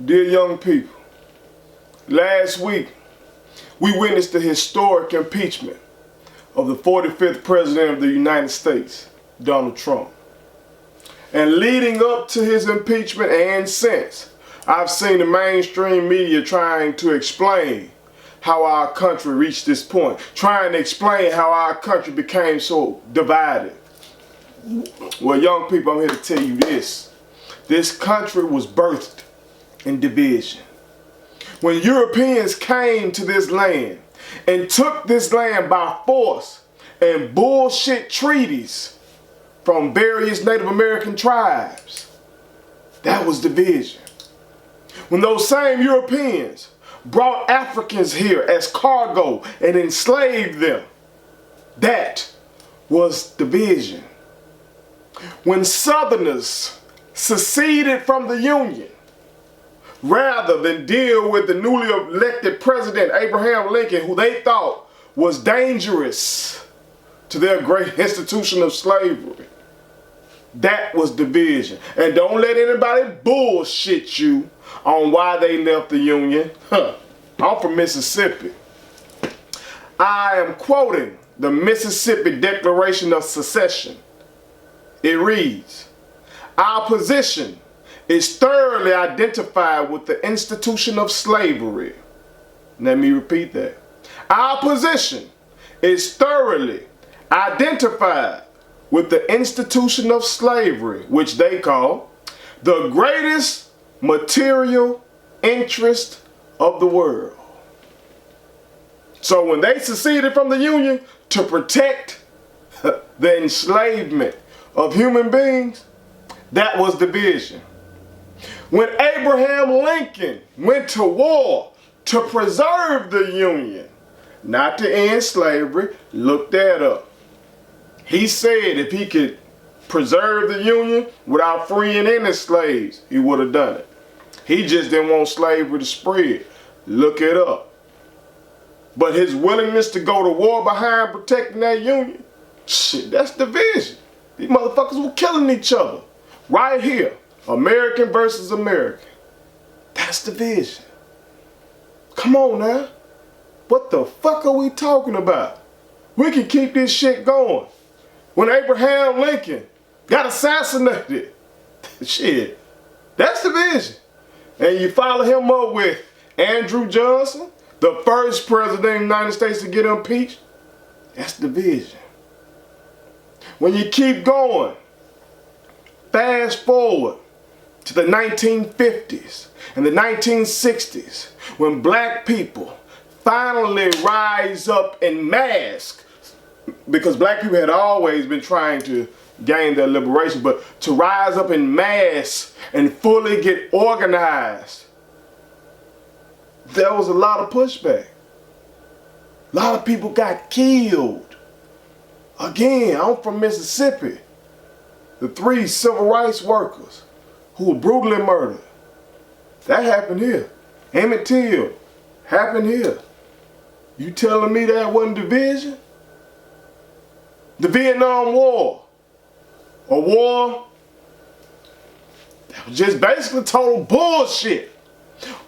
Dear young people, last week we witnessed the historic impeachment of the 45th President of the United States, Donald Trump. And leading up to his impeachment and since, I've seen the mainstream media trying to explain how our country reached this point, trying to explain how our country became so divided. Well, young people, I'm here to tell you this. This country was birthed in division. When Europeans came to this land and took this land by force and bullshit treaties from various Native American tribes, that was division. When those same Europeans brought Africans here as cargo and enslaved them, that was division. When Southerners seceded from the Union, rather than deal with the newly elected President Abraham Lincoln, who they thought was dangerous to their great institution of slavery, that was division. And don't let anybody bullshit you on why they left the Union. I'm from Mississippi. I am quoting the Mississippi Declaration of Secession. It reads, "Our position is thoroughly identified with the institution of slavery." Let me repeat that. Our position is thoroughly identified with the institution of slavery, which they call the greatest material interest of the world. So when they seceded from the Union to protect the enslavement of human beings, that was division. When Abraham Lincoln went to war to preserve the Union, not to end slavery, look that up. He said if he could preserve the Union without freeing any slaves, he would have done it. He just didn't want slavery to spread. Look it up. But his willingness to go to war behind protecting that Union, shit, that's division. These motherfuckers were killing each other. Right here. American versus American. That's division. Come on now. What the fuck are we talking about? We can keep this shit going. When Abraham Lincoln got assassinated, shit, that's division. And you follow him up with Andrew Johnson, the first president of the United States to get impeached, that's division. When you keep going, fast forward to the 1950s and the 1960s, when black people finally rise up en masse, because black people had always been trying to gain their liberation, but to rise up en masse and fully get organized, there was a lot of pushback. A lot of people got killed. Again, I'm from Mississippi. The 3 civil rights workers who were brutally murdered. That happened here. Emmett Till happened here. You telling me that wasn't division? The Vietnam War. A war that was just basically total bullshit.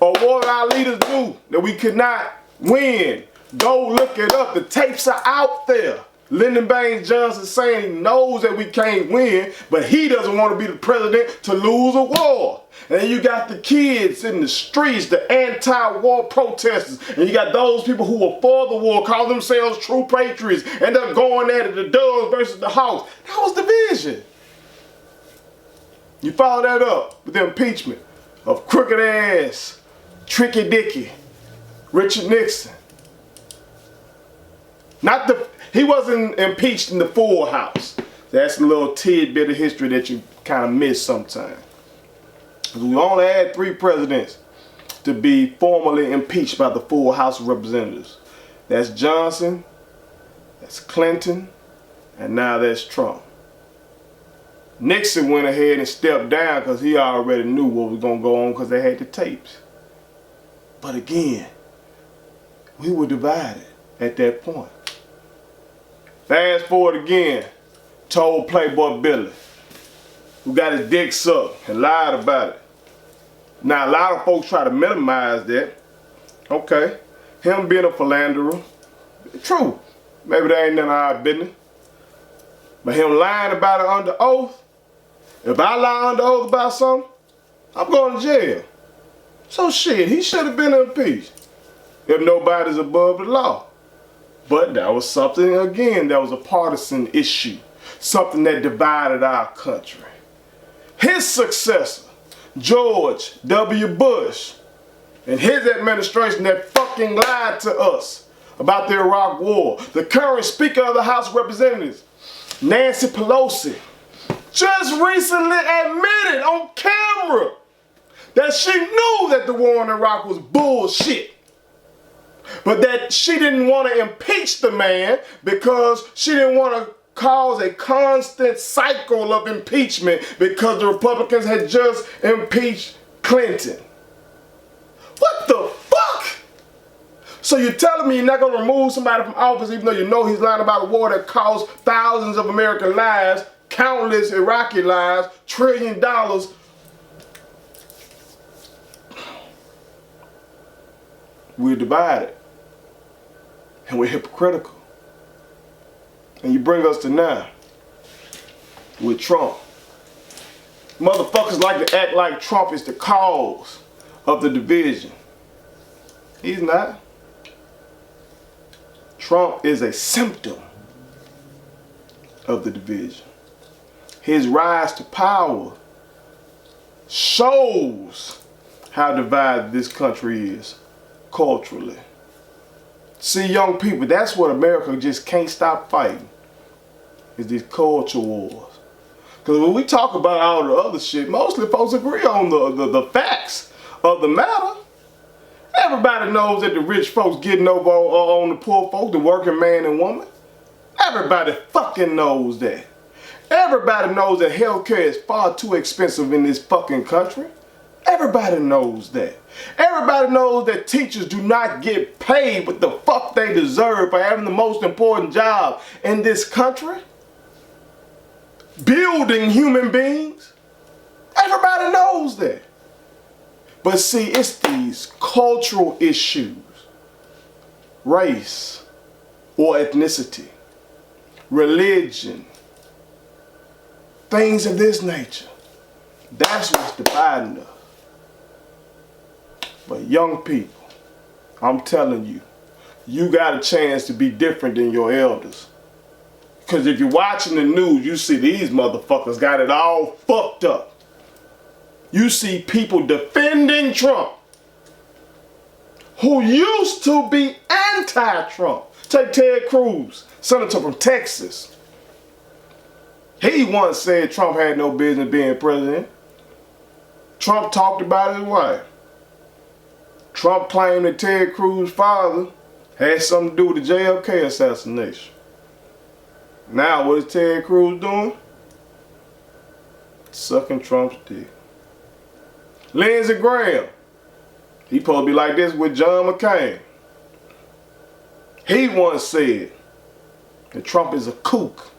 A war that our leaders knew that we could not win. Go look it up. The tapes are out there. Lyndon Baines Johnson saying he knows that we can't win, but he doesn't want to be the president to lose a war. And then you got the kids in the streets, the anti-war protesters, and you got those people who were for the war, call themselves true patriots, end up going at it, the Doves versus the Hawks. That was division. You follow that up with the impeachment of crooked ass, Tricky Dicky, Richard Nixon. He wasn't impeached in the full House. That's a little tidbit of history that you kind of miss sometimes. We only had 3 presidents to be formally impeached by the full House of Representatives. That's Johnson, that's Clinton, and now that's Trump. Nixon went ahead and stepped down because he already knew what was going to go on because they had the tapes. But again, we were divided at that point. Fast forward again, told Playboy Billy, who got his dick sucked and lied about it. Now, a lot of folks try to minimize that. Okay, him being a philanderer, true. Maybe that ain't none of our business. But him lying about it under oath, if I lie under oath about something, I'm going to jail. So shit, he should have been impeached if nobody's above the law. But that was something, again, that was a partisan issue. Something that divided our country. His successor, George W. Bush, and his administration that fucking lied to us about the Iraq War. The current Speaker of the House of Representatives, Nancy Pelosi, just recently admitted on camera that she knew that the war in Iraq was bullshit. But that she didn't want to impeach the man because she didn't want to cause a constant cycle of impeachment because the Republicans had just impeached Clinton. What the fuck? So you're telling me you're not going to remove somebody from office even though you know he's lying about a war that cost thousands of American lives, countless Iraqi lives, $1 trillion. We're divided. And we're hypocritical. And you bring us to now with Trump. Motherfuckers like to act like Trump is the cause of the division. He's not. Trump is a symptom of the division. His rise to power shows how divided this country is culturally. See, young people, that's what America just can't stop fighting, is these culture wars. Because when we talk about all the other shit, mostly folks agree on the facts of the matter. Everybody knows that the rich folks getting over on the poor folks, the working man and woman. Everybody fucking knows that. Everybody knows that healthcare is far too expensive in this fucking country. Everybody knows that. Everybody knows that teachers do not get paid what the fuck they deserve for having the most important job in this country. Building human beings. Everybody knows that. But see, it's these cultural issues, race or ethnicity, religion, things of this nature. That's what's dividing us. But young people, I'm telling you, you got a chance to be different than your elders. Because if you're watching the news, you see these motherfuckers got it all fucked up. You see people defending Trump who used to be anti-Trump. Take Ted Cruz, senator from Texas. He once said Trump had no business being president. Trump talked about his wife. Trump claimed that Ted Cruz's father had something to do with the JFK assassination. Now what is Ted Cruz doing? Sucking Trump's dick. Lindsey Graham, he supposed to be like this with John McCain. He once said that Trump is a kook.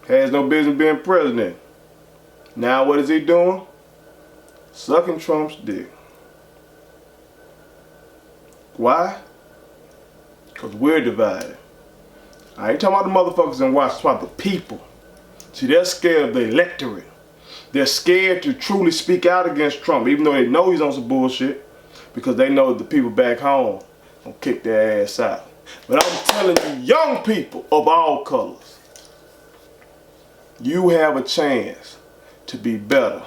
Has no business being president. Now what is he doing? Sucking Trump's dick. Why? Because we're divided. I ain't talking about the motherfuckers in Washington, I'm talking about the people. See, they're scared of the electorate. They're scared to truly speak out against Trump, even though they know he's on some bullshit, because they know that the people back home gonna kick their ass out. But I'm telling you, young people of all colors, you have a chance to be better.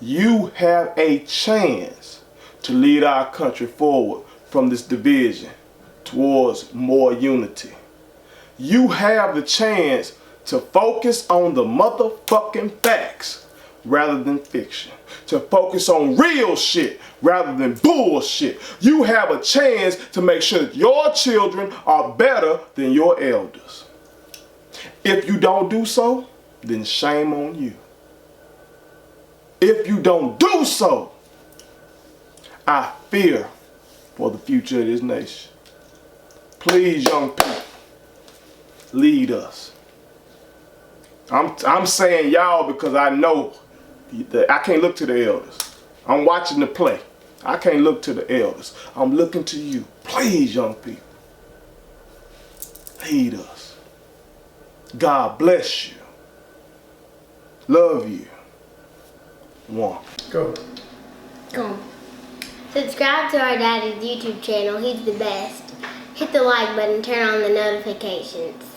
You have a chance to lead our country forward from this division towards more unity. You have the chance to focus on the motherfucking facts rather than fiction. To focus on real shit rather than bullshit. You have a chance to make sure that your children are better than your elders. If you don't do so, then shame on you. If you don't do so, I fear for the future of this nation. Please, young people, lead us. I'm saying y'all because I know that I can't look to the elders. I'm watching the play. I can't look to the elders. I'm looking to you. Please, young people, lead us. God bless you. Love you. One. Go. Go. Subscribe to our daddy's YouTube channel. He's the best. Hit the like button, turn on the notifications.